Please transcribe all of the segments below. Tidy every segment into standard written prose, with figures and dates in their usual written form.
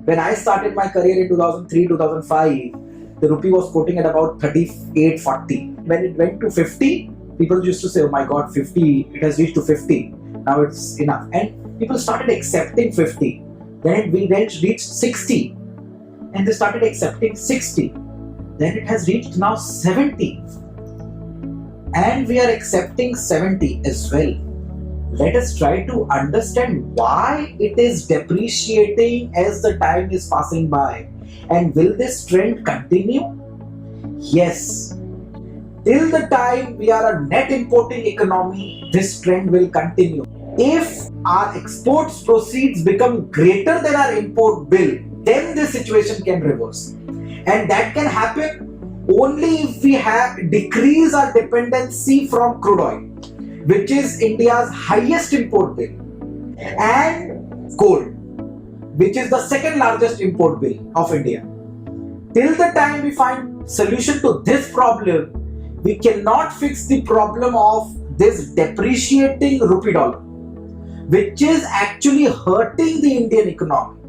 When I started my career in 2003, 2005, the rupee was quoting at about 38, 40. When it went to 50, people used to say, oh my god, 50, it has reached to 50. Now it's enough. And people started accepting 50. Then we reached 60. And they started accepting 60. Then it has reached now 70. And we are accepting 70 as well. Let us try to understand why it is depreciating as the time is passing by. And will this trend continue? Yes. Till the time we are a net importing economy, this trend will continue. If our exports proceeds become greater than our import bill, then this situation can reverse. And that can happen only if we have decrease our dependency from crude oil, which is India's highest import bill, and gold, which is the second largest import bill of India. Till the time we find solution to this problem, we cannot fix the problem of this depreciating rupee dollar, which is actually hurting the Indian economy.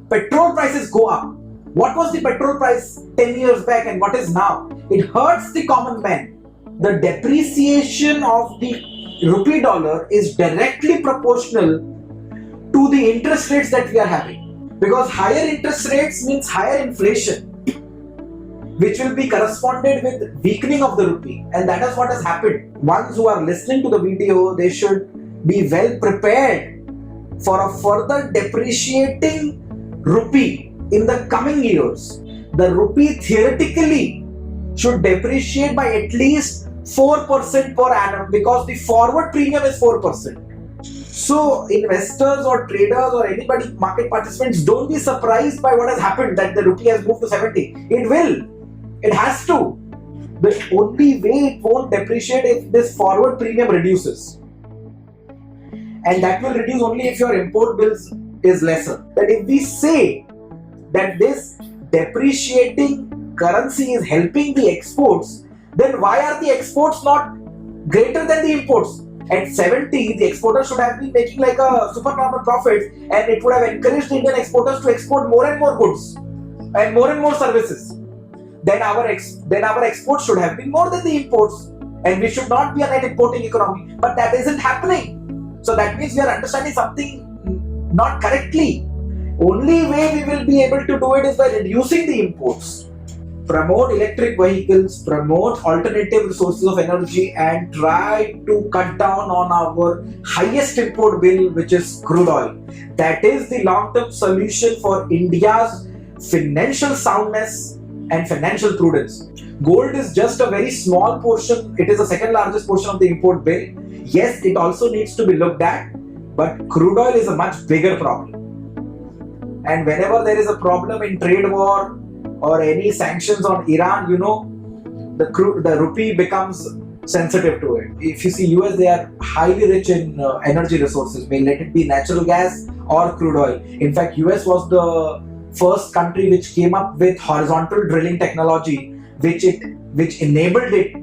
Petrol prices go up. What was the petrol price 10 years back and what is now? It hurts the common man. The depreciation of the rupee dollar is directly proportional to the interest rates that we are having. Because higher interest rates means higher inflation, which will be corresponded with weakening of the rupee. And that is what has happened. Ones who are listening to the video, they should be well prepared for a further depreciating rupee in the coming years. The rupee theoretically should depreciate by at least 4% per annum because the forward premium is 4%. So investors or traders or anybody, market participants, don't be surprised by what has happened that the rupee has moved to 70. It will. It has to. The only way it won't depreciate if this forward premium reduces. And that will reduce only if your import bills is lesser. That if we say that this depreciating currency is helping the exports, then why are the exports not greater than the imports? At 70, the exporters should have been making like a supernormal profit, and it would have encouraged Indian exporters to export more and more goods and more services. Then our exports should have been more than the imports, and we should not be a net importing economy. But that isn't happening. So that means we are understanding something not correctly. Only way we will be able to do it is by reducing the imports. Promote electric vehicles, promote alternative resources of energy, and try to cut down on our highest import bill, which is crude oil. That is the long-term solution for India's financial soundness and financial prudence. Gold is just a very small portion. It is the second largest portion of the import bill. Yes, it also needs to be looked at, but crude oil is a much bigger problem. And whenever there is a problem in trade war or any sanctions on Iran, the rupee becomes sensitive to it. If you see US, they are highly rich in energy resources, may let it be natural gas or crude oil. In fact, US was the first country which came up with horizontal drilling technology, which enabled it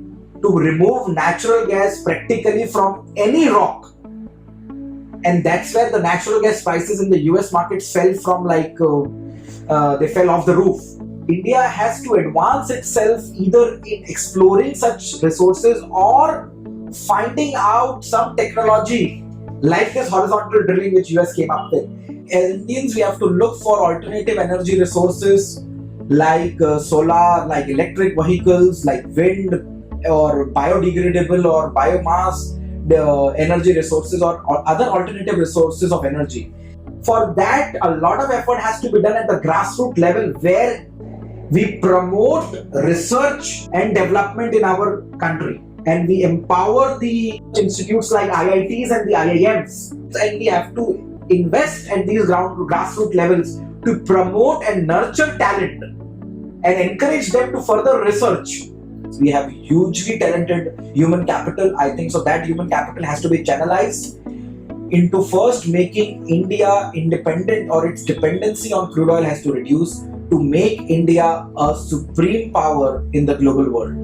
to remove natural gas practically from any rock. And that's where the natural gas prices in the US markets fell from they fell off the roof. India has to advance itself either in exploring such resources or finding out some technology like this horizontal drilling which US came up with. As Indians, we have to look for alternative energy resources like solar, like electric vehicles, like wind or biodegradable or biomass energy resources or other alternative resources of energy. For that, a lot of effort has to be done at the grassroots level where we promote research and development in our country, and we empower the institutes like IITs and the IIMs, and we have to invest at these grassroots levels to promote and nurture talent and encourage them to further research. We have hugely talented human capital. I think so that human capital has to be channelized into first making India independent, or its dependency on crude oil has to reduce to make India a supreme power in the global world.